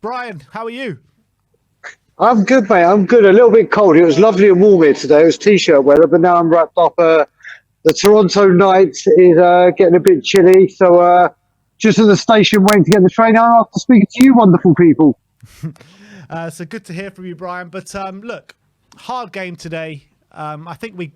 Brian, how are you? I'm good, mate. I'm good. A little bit cold. It was lovely and warm here today. It was t-shirt weather, but now I'm wrapped up. The Toronto night is getting a bit chilly, so just at the station waiting to get the train out after speaking to you wonderful people. So good to hear from you, Brian. But look, hard game today. I think we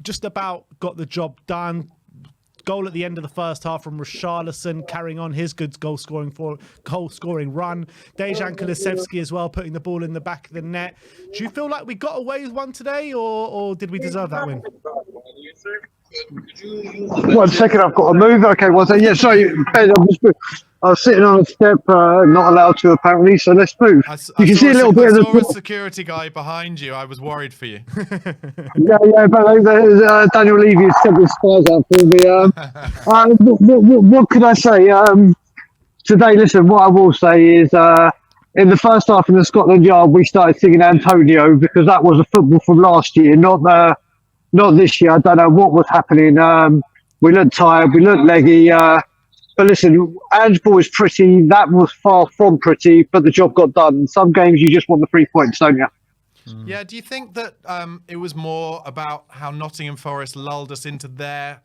just about got the job done. Goal at the end of the first half from Richarlison, carrying on his good goal scoring run. Dejan Kulusevski as well, putting the ball in the back of the net. Do you feel like we got away with one today, or did we deserve that win? 1 second, I've got to move. Okay, 1 second. Yeah, sorry, Ben, I was sitting on a step, not allowed to apparently, so let's move. You can see a little bit of the... I saw a security guy behind you. I was worried for you. Yeah, but Daniel Levy has set the spies out for me. What could I say? Today, listen, what I will say is in the first half in the Scotland Yard, we started singing Antonio because that was a football from last year, not this year. I don't know what was happening. We looked tired, we looked leggy. But listen, Ange's ball was pretty. That was far from pretty, but the job got done. Some games you just want the 3 points, don't you? Yeah, do you think that it was more about how Nottingham Forest lulled us into the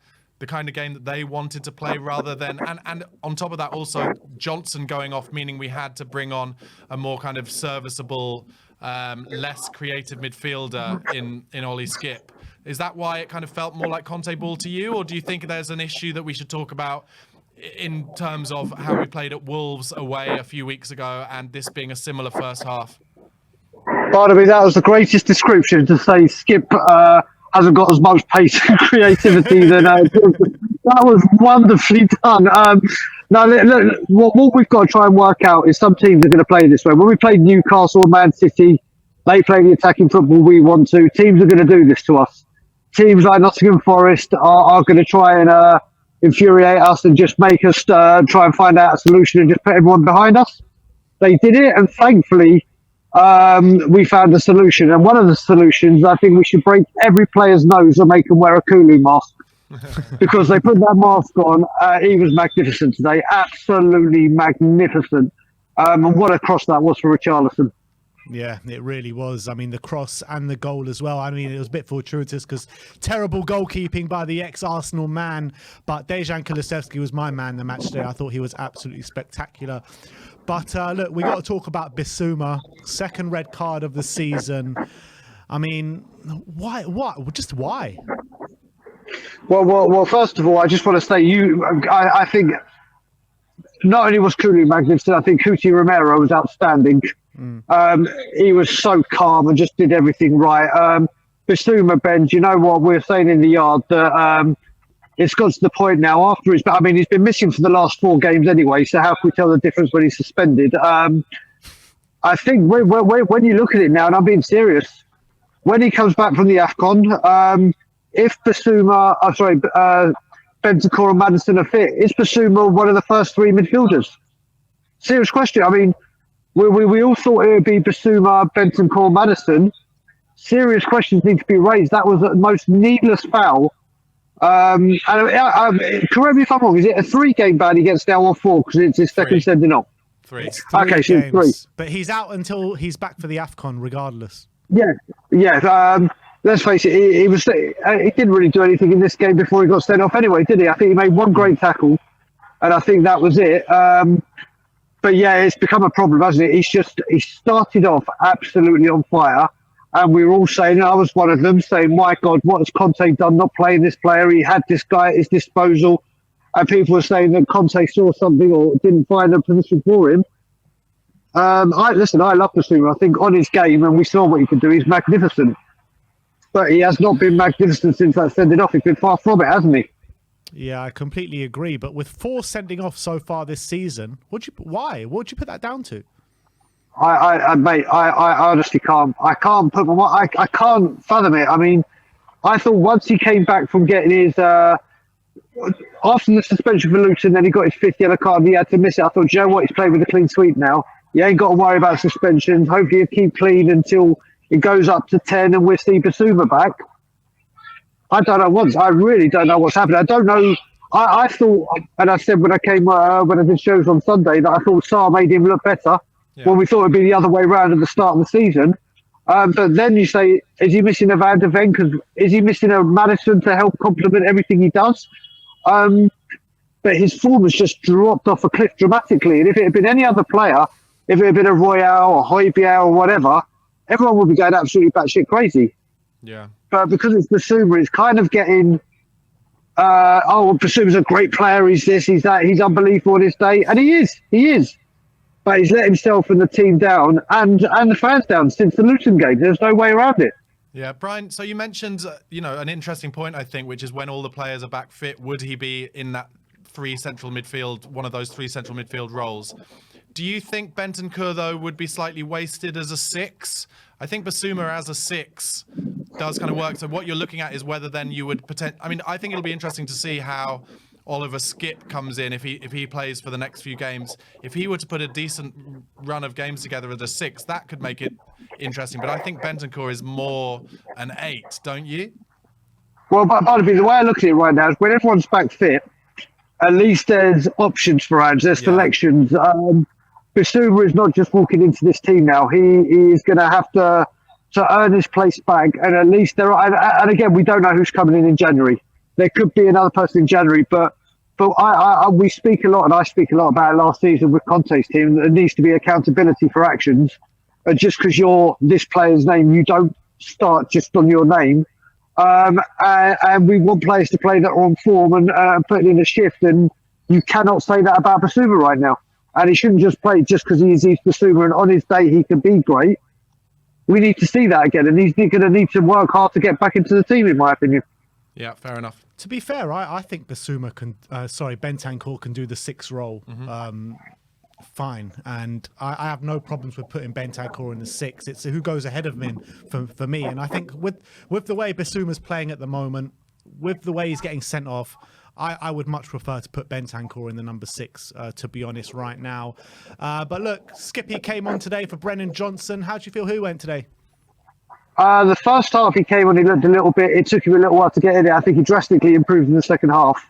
kind of game that they wanted to play rather than, and on top of that also Johnson going off, meaning we had to bring on a more kind of serviceable, less creative midfielder in Ollie Skip? Is that why it kind of felt more like Conte ball to you, or do you think there's an issue that we should talk about in terms of how we played at Wolves away a few weeks ago and this being a similar first half? Pardon me, that was the greatest description to say Skip hasn't got as much pace and creativity than that was wonderfully done. Now, look, what we've got to try and work out is some teams are going to play this way. When we played Newcastle and Man City, they play the attacking football we want to. Teams are going to do this to us. Teams like Nottingham Forest are going to try and infuriate us and just make us try and find out a solution and just put everyone behind us. They did it, and thankfully we found a solution. And one of the solutions, I think we should break every player's nose and make them wear a Kulu mask. Because they put that mask on. He was magnificent today, absolutely magnificent. And what a cross that was for Richarlison. Yeah, it really was. I mean, the cross and the goal as well. I mean, it was a bit fortuitous because terrible goalkeeping by the ex-Arsenal man. But Dejan Kulusevski was my man the match today. I thought he was absolutely spectacular. But look, we got to talk about Bissouma, second red card of the season. I mean, why? What? Just why? Well. First of all, I just want to say I think not only was Kulu magnificent, I think Cuti Romero was outstanding. He was so calm and just did everything right. Bissouma, Ben, do you know what we were saying in the yard that it's got to the point now after he's been missing for the last 4 games anyway. So how can we tell the difference when he's suspended? I think when you look at it now, and I'm being serious, when he comes back from the AFCON, if Bissouma, Bentancur and Maddison are fit, is Bissouma one of the first 3 midfielders? Serious question. I mean, we all thought it would be Bissouma, Bentancur, Maddison. Serious questions need to be raised. That was the most needless foul. Correct me if I'm wrong. Is it a 3-game ban he gets now or 4 because it's his second sending off? 3. Okay, so 3. But he's out until he's back for the AFCON, regardless. Yeah. Let's face it. He didn't really do anything in this game before he got sent off anyway, did he? I think he made 1 great tackle, and I think that was it. But yeah, it's become a problem, hasn't it? He started off absolutely on fire, and we were all saying, and I was one of them, saying, my God, what has Conte done not playing this player? He had this guy at his disposal, and people were saying that Conte saw something or didn't find a position for him. I love Bissouma. I think on his game, and we saw what he could do, he's magnificent. But he has not been magnificent since that sending off. He's been far from it, hasn't he? Yeah, I completely agree. But with 4 sending off so far this season, why? What would you put that down to? Mate, I honestly can't. I can't put I can't fathom it. I mean, I thought once he came back from getting his after the suspension for Luton, then he got his 5th yellow card and he had to miss it. I thought, you know what, he's playing with a clean sweep now. You ain't got to worry about suspensions. Hopefully he'll keep clean until it goes up to 10 and we'll see Bissouma back. I really don't know what's happening. I don't know. I thought, and I said when I did shows on Sunday, that I thought Sarr made him look better. when we thought it'd be the other way around at the start of the season. But then you say, is he missing a Van de Ven? Is he missing a Madison to help complement everything he does? But his form has just dropped off a cliff dramatically. And if it had been any other player, if it had been a Royale or Højbjerg or whatever, everyone would be going absolutely batshit crazy. Yeah. But because it's Basuma, it's kind of getting, Basuma's a great player. He's this, he's that. He's unbelievable on his day. And he is. But he's let himself and the team down and the fans down since the Luton game. There's no way around it. Yeah, Brian, so you mentioned, an interesting point, I think, which is when all the players are back fit, would he be in that one of those three central midfield roles? Do you think Bentancur, though, would be slightly wasted as a 6? I think Basuma as a 6 does kind of work. So what you're looking at is whether then you would I think it'll be interesting to see how Oliver Skipp comes in if he plays for the next few games. If he were to put a decent run of games together as a 6, that could make it interesting. But I think Bentancur is more an 8, don't you? Well, Barnaby, the way I look at it right now is when everyone's back fit, at least there's options for Ange. There's selections. Basuma is not just walking into this team now. He is going to have to earn his place back. And at least there are. And again, we don't know who's coming in January. There could be another person in January. But we speak a lot, and I speak a lot about it last season with Conte's team. There needs to be accountability for actions. And just because you're this player's name, you don't start just on your name. And we want players to play that are on form and putting in a shift. And you cannot say that about Basuma right now. And he shouldn't just play just because he's Basuma and on his day he can be great. We need to see that again. And he's going to need to work hard to get back into the team, in my opinion. Yeah, fair enough. To be fair, I think Bentancur can do the 6 role. Fine, and I have no problems with putting Bentancur in the 6. It's who goes ahead of him for me, and I think with the way Basuma's playing at the moment, with the way he's getting sent off, I would much prefer to put Bentancur in the number 6, to be honest, right now. But look, Skippy came on today for Brennan Johnson. How do you feel he went today? The first half he came on, he looked a little bit. It took him a little while to get in there. I think he drastically improved in the second half.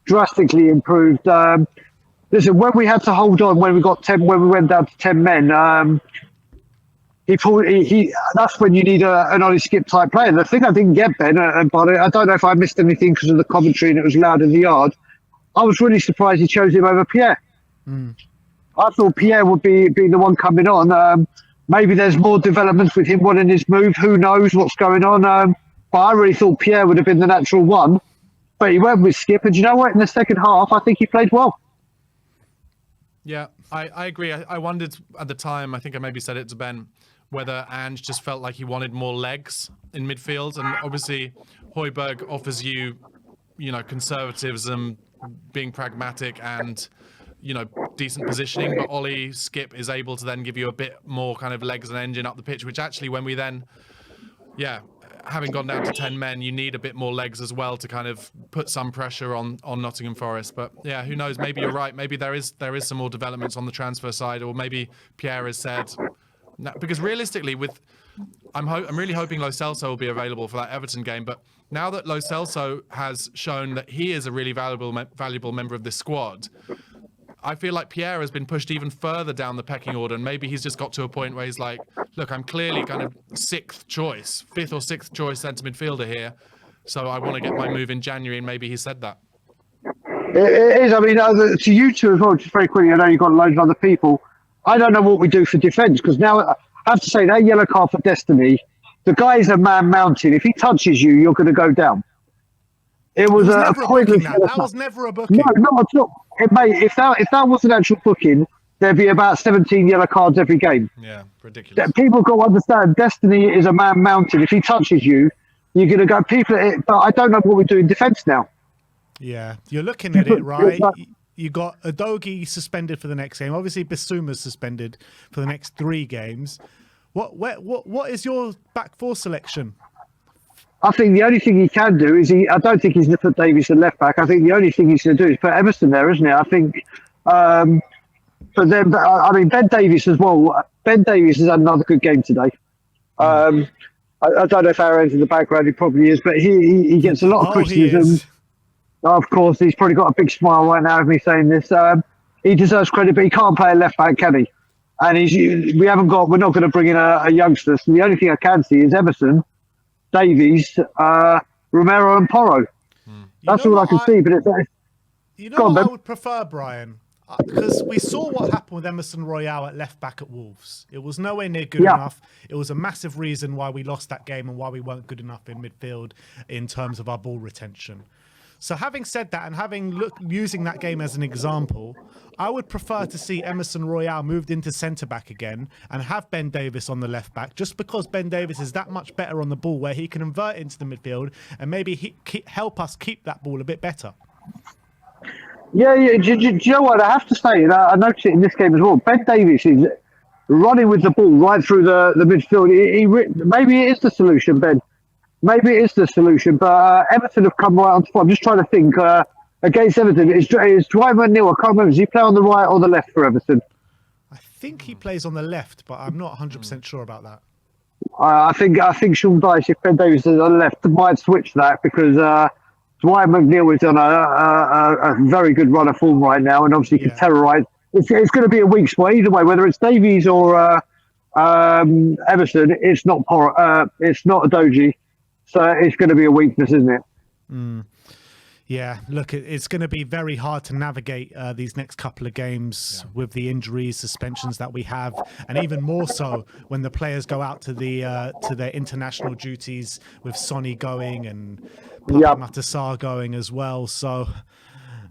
Drastically improved. Listen, when we had to hold on, when we went down to 10 men, that's when you need an Ollie Skip type player. The thing I didn't get, Ben, but I don't know if I missed anything because of the commentary and it was loud in the yard. I was really surprised he chose him over Pierre. I thought Pierre would be the one coming on. Maybe there's more developments with him wanting his move. Who knows what's going on? But I really thought Pierre would have been the natural one. But he went with Skip, and you know what? In the second half, I think he played well. Yeah, I agree. I wondered at the time, I think I maybe said it to Ben, whether Ange just felt like he wanted more legs in midfield. And obviously, Højbjerg offers you, conservatism, being pragmatic and, decent positioning. But Ollie Skip is able to then give you a bit more kind of legs and engine up the pitch, which actually when we then, having gone down to 10 men, you need a bit more legs as well to kind of put some pressure on Nottingham Forest. But yeah, who knows? Maybe you're right. Maybe there is some more developments on the transfer side, or maybe Pierre has said, no, because realistically, I'm really hoping Lo Celso will be available for that Everton game. But now that Lo Celso has shown that he is a really valuable member of this squad, I feel like Pierre has been pushed even further down the pecking order, and maybe he's just got to a point where he's like, look, I'm clearly kind of fifth or sixth choice centre midfielder here, so I want to get my move in January, and maybe he said that. It is. I mean, to you two as well, just very quickly, I know you've got loads of other people. I don't know what we do for defence, because now I have to say that yellow card for Destiny, the guy is a man mountain. If he touches you, you're going to go down. It was a pointless. That was never a booking. No, not at all. Mate, if that was an actual booking, there'd be about 17 yellow cards every game. Yeah, ridiculous. People got to understand, Destiny is a man mountain. If he touches you, you're going to go. But I don't know what we do in defence now. Yeah, you're looking at it, right? You got Udogie suspended for the next game. Obviously, Basuma's suspended for the next 3 games. What is your back 4 selection? I think the only thing he can do is I don't think he's going to put Davies at left back. I think the only thing he's going to do is put Emerson there, isn't it? I think. But then, I mean, Ben Davies as well. Ben Davies has had another good game today. I don't know if Aaron's in the background. He probably is, but he gets a lot of criticism. Of course, he's probably got a big smile right now of me saying this. He deserves credit, but he can't play a left back, can he? and we're not going to bring in a youngster. So the only thing I can see is Emerson, Davies, Romero, and Porro. That's all I can see. But you know what I would prefer, Brian, because we saw what happened with Emerson Royale at left back at Wolves. It was nowhere near good enough. It was a massive reason why we lost that game and why we weren't good enough in midfield in terms of our ball retention. So having said that, and using that game as an example, I would prefer to see Emerson Royale moved into centre-back again and have Ben Davies on the left-back, just because Ben Davies is that much better on the ball, where he can invert into the midfield and maybe help us keep that ball a bit better. Yeah. Do you know what? I have to say, and I noticed it in this game as well, Ben Davies is running with the ball right through the midfield. Maybe it is the solution, Ben. Maybe it is the solution, but Everton have come right on top. I'm just trying to think. Against Everton, is Dwight McNeil, I can't remember, does he play on the right or the left for Everton? I think he plays on the left, but I'm not 100% sure about that. I think Sean Dyche, if Ben Davies is on the left, might switch that, because Dwight McNeil is on a very good run of form right now, and obviously can terrorise. It's going to be a weak spot either way, whether it's Davies or Everton. It's not a Doji. So it's going to be a weakness, isn't it? Yeah, look, it's going to be very hard to navigate these next couple of games with the injuries, suspensions that we have, and even more so when the players go out to their international duties, with Sonny going and Matasar going as well. So,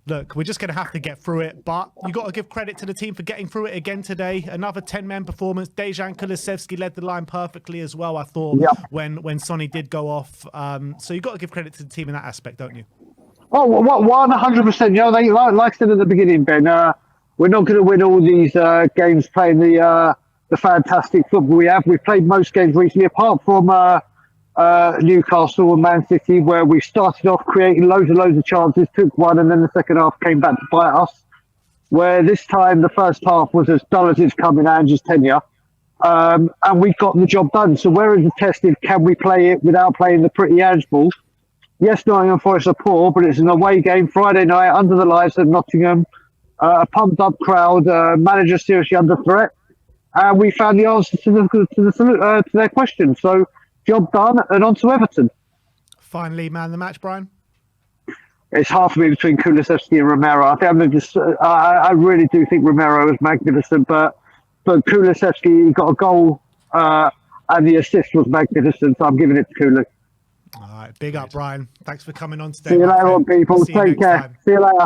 look, we're just going to have to get through it, but you got to give credit to the team for getting through it again today. Another 10-man performance. Dejan Kulusevski led the line perfectly as well, I thought, when Sonny did go off. So you got to give credit to the team in that aspect, don't you? Oh, 100%. You know, like I said at the beginning, Ben, we're not going to win all these games playing the fantastic football we have. We've played most games recently, apart from Newcastle and Man City, where we started off creating loads of chances, took one, and then the second half came back to bite us. Where this time the first half was as dull as it's come in Ange's tenure, and we got the job done. So where is the test? Can we play it without playing the pretty Ange ball? Yes, Nottingham Forest are poor, but it's an away game Friday night under the lights of Nottingham, a pumped up crowd, manager seriously under threat, and we found the answer to their question. So job done, and on to Everton. Finally, man of the match, Brian. It's hard for me between Kulusevski and Romero. I really do think Romero is magnificent, but Kulusevski got a goal, and the assist was magnificent. So I'm giving it to Kulu. All right, big up, Brian. Thanks for coming on today. See you later on, people. Take care. See you later.